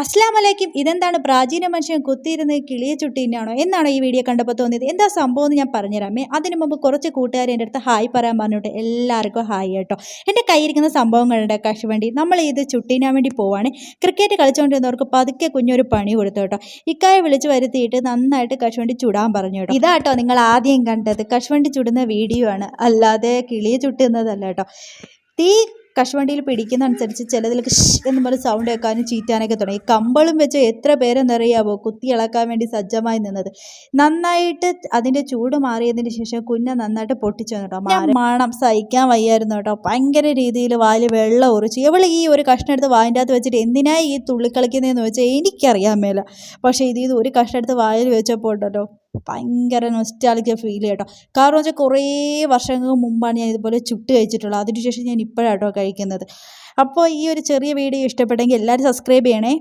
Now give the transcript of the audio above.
അസ്ലാമലൈക്കും. ഇതെന്താണ് പ്രാചീന മനുഷ്യൻ കുത്തിയിരുന്ന് കിളിയെ ചുട്ടിന്നാണോ എന്നാണോ ഈ വീഡിയോ കണ്ടപ്പോൾ തോന്നിയത്? എന്താ സംഭവം എന്ന് ഞാൻ പറഞ്ഞുതരാമേ. അതിന് മുമ്പ് കുറച്ച് കൂട്ടുകാർ എൻ്റെ അടുത്ത് ഹായ് പറയാൻ പറഞ്ഞിട്ട് എല്ലാവർക്കും ഹായ് കേട്ടോ. എൻ്റെ കയ്യിരിക്കുന്ന സംഭവങ്ങളുടെ കശുവണ്ടി നമ്മൾ ഇത് ചുട്ടിനാൻ വേണ്ടി പോവാണ്. ക്രിക്കറ്റ് കളിച്ചുകൊണ്ടിരുന്നവർക്ക് പതുക്കെ കുഞ്ഞൊരു പണി കൊടുത്തു കേട്ടോ. ഇക്കായെ വിളിച്ച് വരുത്തിയിട്ട് നന്നായിട്ട് കശുവണ്ടി ചുടാൻ പറഞ്ഞു കേട്ടോ. ഇതാട്ടോ നിങ്ങൾ ആദ്യം കണ്ടത് കശുവണ്ടി ചുടുന്ന വീഡിയോ ആണ്, അല്ലാതെ കിളിയെ ചുട്ടുന്നതല്ല കേട്ടോ. തീ കശുവണ്ടിയിൽ പിടിക്കുന്നതനുസരിച്ച് ചിലതിൽ എന്ന് പറഞ്ഞ് സൗണ്ട് കേൾക്കാനും ചീറ്റാനൊക്കെ തുടങ്ങി. കമ്പളും വെച്ച് എത്ര പേരെന്നറിയാവോ കുത്തി ഇളക്കാൻ വേണ്ടി സജ്ജമായി നിന്നത്. നന്നായിട്ട് അതിൻ്റെ ചൂട് മാറിയതിന് ശേഷം കുഞ്ഞ നന്നായിട്ട് പൊട്ടിച്ചു കേട്ടോ. മണം സഹിക്കാൻ വയ്യായിരുന്നു കേട്ടോ. ഭയങ്കര രീതിയിൽ വായിൽ വെള്ളം ഉറിച്ചു. എവൾ ഈ ഒരു കഷ്ണം എടുത്ത് വായിൻ്റെ അകത്ത് വെച്ചിട്ട് എന്തിനായി ഈ തുള്ളിക്കളിക്കുന്നതെന്ന് വെച്ചാൽ എനിക്കറിയാൻ മേല. പക്ഷേ ഇതിൽ ഒരു കഷ്ണം എടുത്ത് വായിൽ വെച്ചപ്പോൾ ഉണ്ടല്ലോ ഭയങ്കര നൊസ്റ്റാൾജിയ ഫീൽ കേട്ടോ. കാരണം വെച്ചാൽ കുറേ വർഷങ്ങൾക്ക് മുമ്പാണ് ഞാൻ ഇതുപോലെ ചുട്ട് കഴിച്ചിട്ടുള്ളത്. അതിനുശേഷം ഞാൻ ഇപ്പോഴാട്ടോ കഴിക്കുന്നത്. അപ്പോൾ ഈ ഒരു ചെറിയ വീഡിയോ ഇഷ്ടപ്പെട്ടെങ്കിൽ എല്ലാവരും സബ്സ്ക്രൈബ് ചെയ്യണേ.